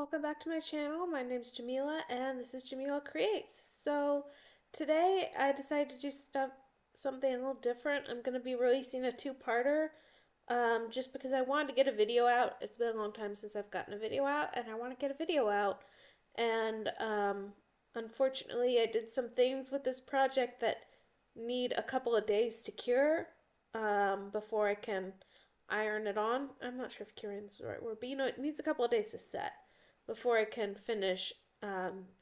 Welcome back to my channel. My name's Jamila and this is Jamila Creates. So today I decided to do something a little different. I'm going to be releasing a two-parter just because I wanted to get a video out. It's been a long time since I've gotten a video out and I want to get a video out. And unfortunately I did some things with this project that need a couple of days to cure before I can iron it on. I'm not sure if curing is the right word, but it needs a couple of days to set before I can finish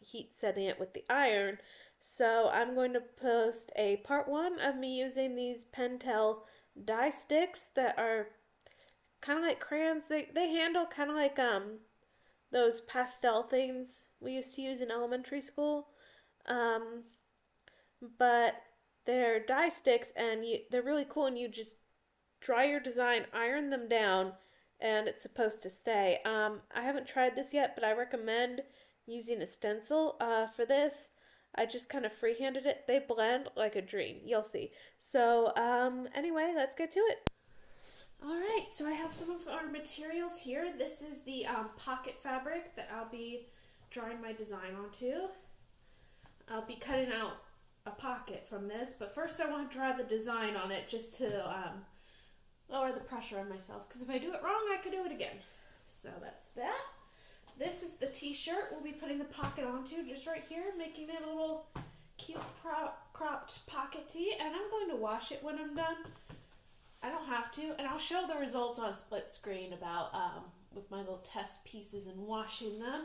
heat setting it with the iron. So I'm going to post a part 1 of me using these Pentel dye sticks that are kind of like crayons. They handle kind of like those pastel things we used to use in elementary school, but they're dye sticks and they're really cool, and you just dry your design, iron them down, and it's supposed to stay. I haven't tried this yet, but I recommend using a stencil for this. I just kind of freehanded it. They blend like a dream. You'll see. So anyway, let's get to it. Alright, so I have some of our materials here. This is the pocket fabric that I'll be drawing my design onto. I'll be cutting out a pocket from this, but first I want to draw the design on it just to lower the pressure on myself, because if I do it wrong, I could do it again. So that's that. This is the t-shirt we'll be putting the pocket onto, just right here, making it a little cute cropped pocket tee, and I'm going to wash it when I'm done. I don't have to, and I'll show the results on split screen about with my little test pieces and washing them.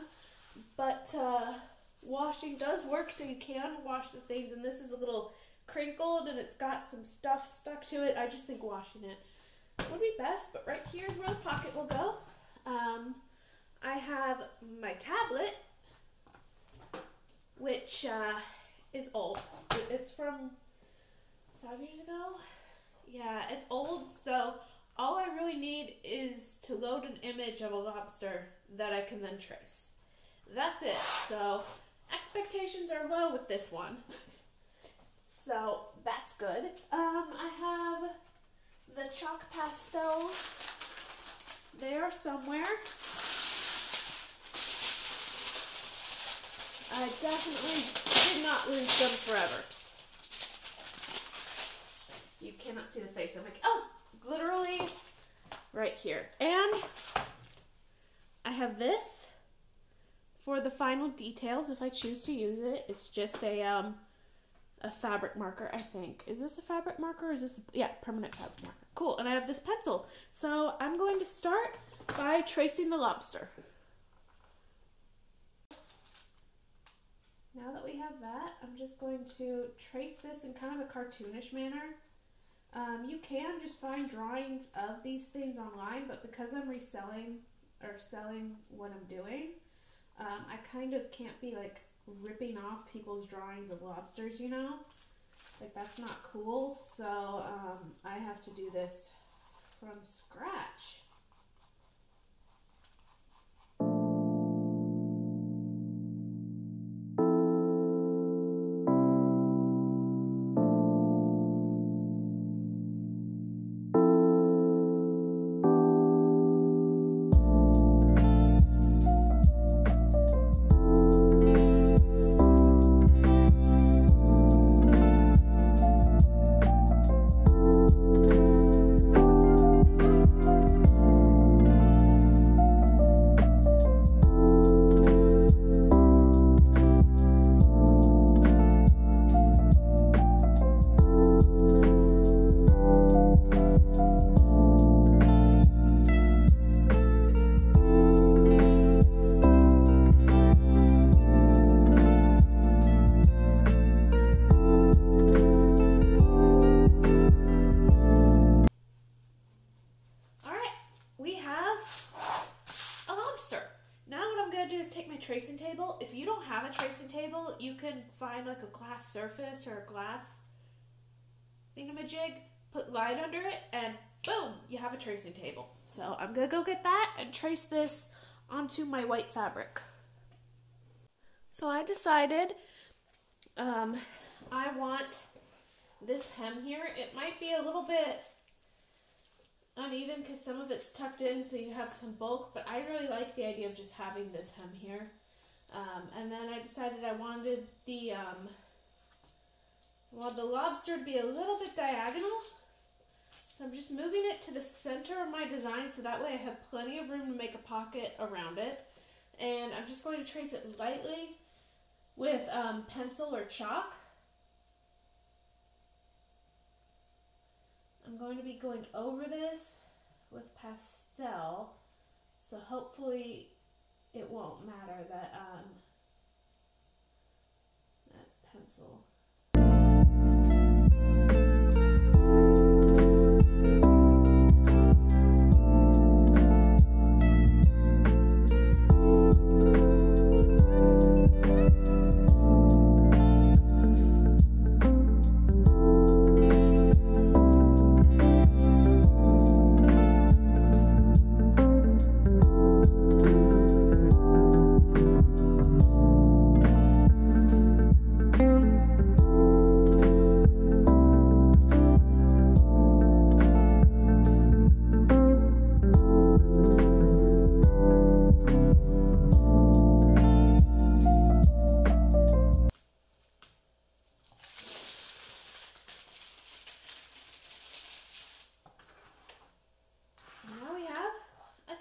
But washing does work, so you can wash the things, and this is a little crinkled and it's got some stuff stuck to it. I just think washing it would be best, but right here is where the pocket will go. I have my tablet, which is old. It's from 5 years ago. Yeah, it's old, so all I really need is to load an image of a lobster that I can then trace. That's it. So expectations are low with this one. So that's good. I have the chalk pastels there somewhere. I definitely did not lose them forever. You cannot see the face. I'm like, oh, literally right here. And I have this for the final details if I choose to use it. It's just a fabric marker, I think. Is this a fabric marker or is this, yeah, permanent fabric marker. Cool, and I have this pencil. So I'm going to start by tracing the lobster. Now that we have that, I'm just going to trace this in kind of a cartoonish manner. You can just find drawings of these things online, but because I'm reselling or selling what I'm doing, I kind of can't be like ripping off people's drawings of lobsters, you know? Like, that's not cool, so I have to do this from scratch. Tracing table. If you don't have a tracing table, you can find like a glass surface or a glass thingamajig, put light under it, and boom, you have a tracing table. So I'm gonna go get that and trace this onto my white fabric. So I decided I want this hem here. It might be a little bit uneven because some of it's tucked in so you have some bulk, but I really like the idea of just having this hem here. And then I decided I wanted the lobster to be a little bit diagonal. So I'm just moving it to the center of my design so that way I have plenty of room to make a pocket around it. And I'm just going to trace it lightly with pencil or chalk. I'm going to be going over this with pastel, so hopefully it won't matter that that's pencil.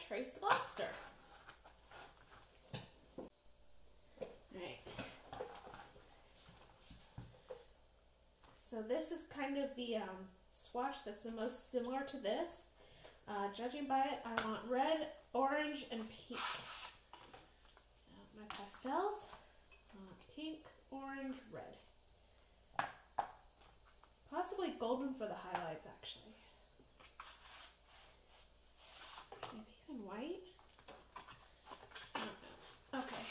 Traced lobster. Alright. So this is kind of the swatch that's the most similar to this. Judging by it, I want red, orange, and pink. My pastels, pink, orange, red. Possibly golden for the highlights, actually. And white? I don't know. Okay.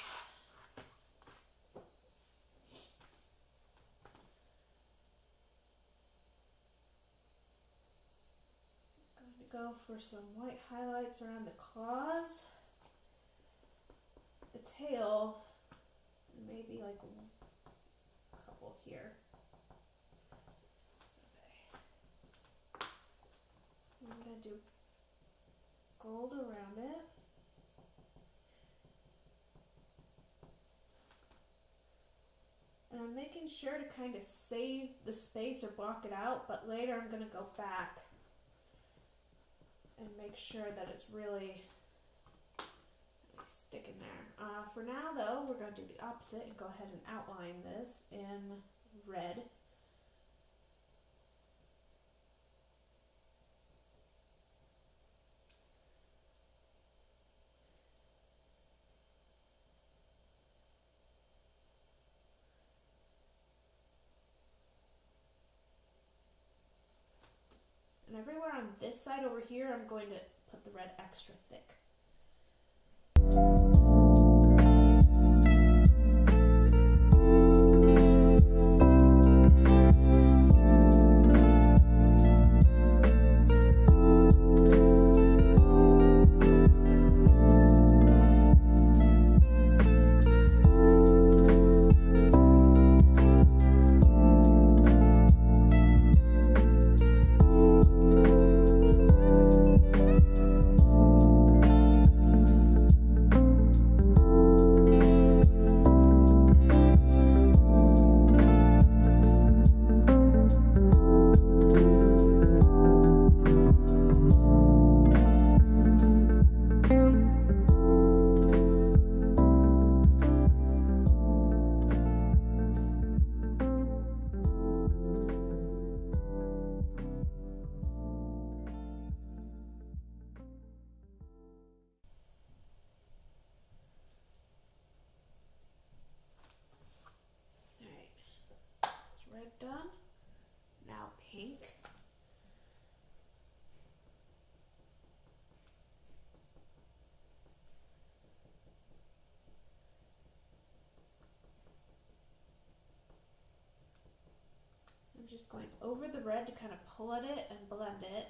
I'm going to go for some white highlights around the claws, the tail, and maybe like a couple here. Okay. I'm going to do gold around it. And I'm making sure to kind of save the space or block it out, but later I'm going to go back and make sure that it's really sticking there. For now though, we're going to do the opposite and go ahead and outline this in red. And everywhere on this side over here, I'm going to put the red extra thick. Done. Now pink. I'm just going over the red to kind of pull at it and blend it.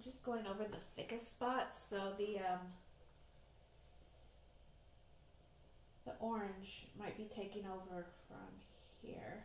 I'm just going over the thickest spots, so the orange might be taking over from here.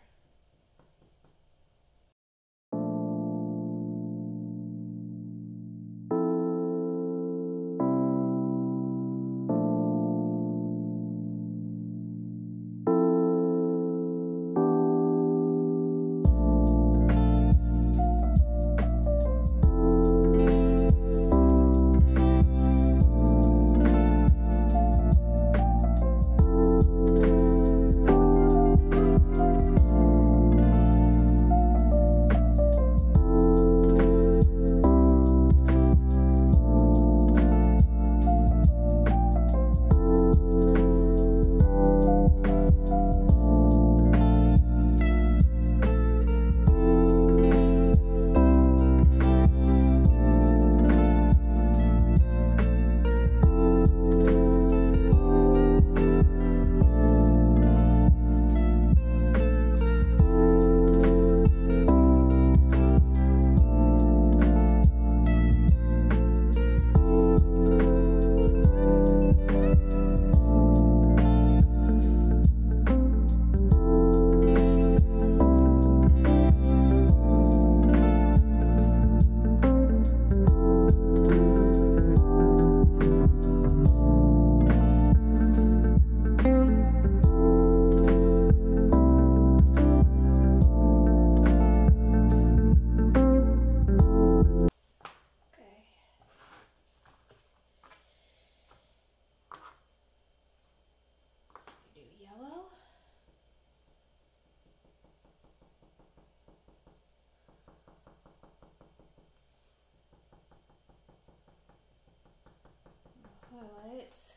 Highlights.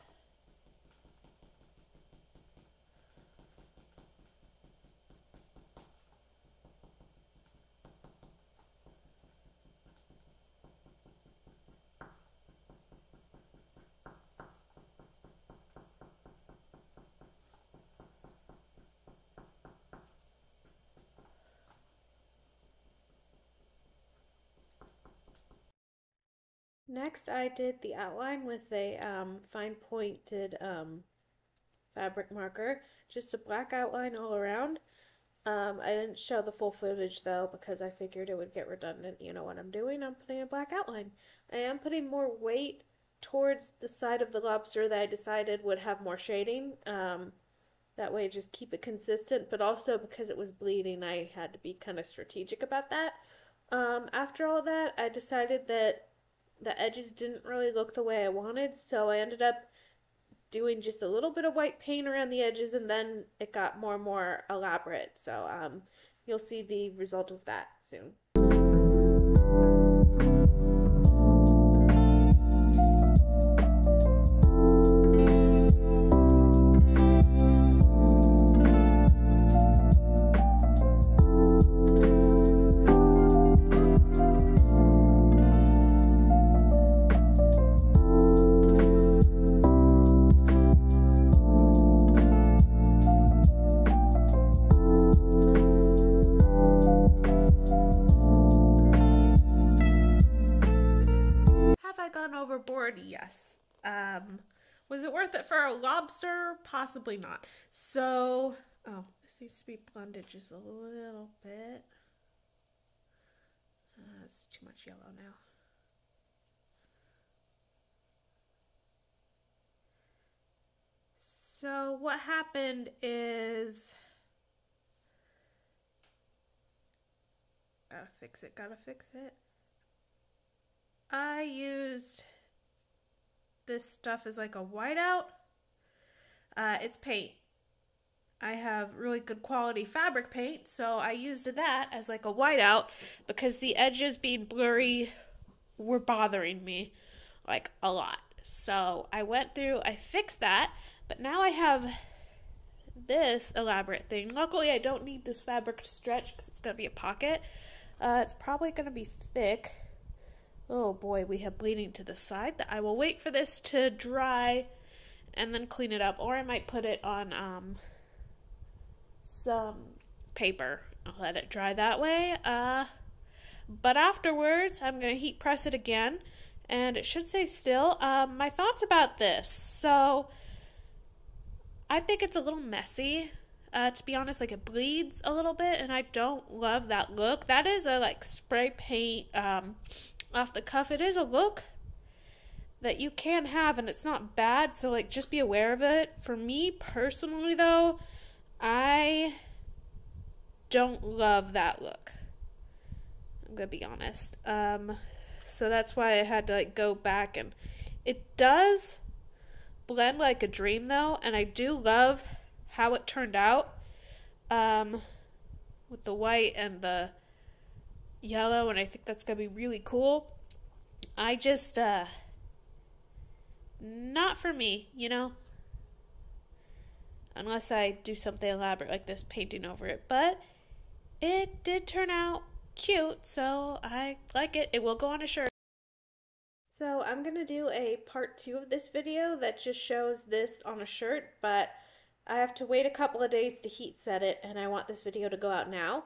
Next, I did the outline with a fine pointed fabric marker, just a black outline all around. I didn't show the full footage though because I figured it would get redundant. You know what I'm doing? I'm putting a black outline. I am putting more weight towards the side of the lobster that I decided would have more shading. That way just keep it consistent, but also because it was bleeding, I had to be kind of strategic about that. After all that, I decided that the edges didn't really look the way I wanted, so I ended up doing just a little bit of white paint around the edges, and then it got more and more elaborate. So you'll see the result of that soon. Gone overboard? Yes. Was it worth it for a lobster? Possibly not. So, oh, this needs to be blended just a little bit. It's too much yellow now. So what happened is, gotta fix it. I used this stuff as like a whiteout. It's paint. I have really good quality fabric paint, so I used that as like a whiteout because the edges being blurry were bothering me like a lot. So I went through, I fixed that, but now I have this elaborate thing. Luckily, I don't need this fabric to stretch because it's going to be a pocket. It's probably going to be thick. Oh boy, we have bleeding to the side. I will wait for this to dry and then clean it up, or I might put it on some paper. I'll let it dry that way. But afterwards, I'm going to heat press it again, and it should stay still. My thoughts about this. So, I think it's a little messy. To be honest, like it bleeds a little bit, and I don't love that look. That is a like spray paint off the cuff. It is a look that you can have, and it's not bad, so like just be aware of it. For me personally though, I don't love that look. I'm gonna be honest. So that's why I had to like go back, and it does blend like a dream though, and I do love how it turned out with the white and the yellow, and I think that's gonna be really cool. I just not for me, you know, unless I do something elaborate like this, painting over it. But it did turn out cute, so I like it. It will go on a shirt. So I'm gonna do a part 2 of this video that just shows this on a shirt, but I have to wait a couple of days to heat set it, and I want this video to go out now.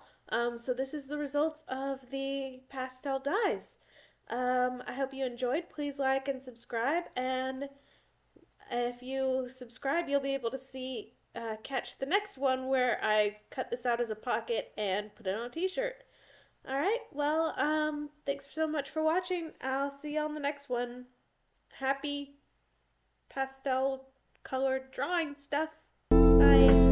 So this is the results of the pastel dyes. I hope you enjoyed. Please like and subscribe, and if you subscribe, you'll be able to catch the next one where I cut this out as a pocket and put it on a t-shirt. Alright, well, thanks so much for watching. I'll see you on the next one. Happy pastel colored drawing stuff. Bye.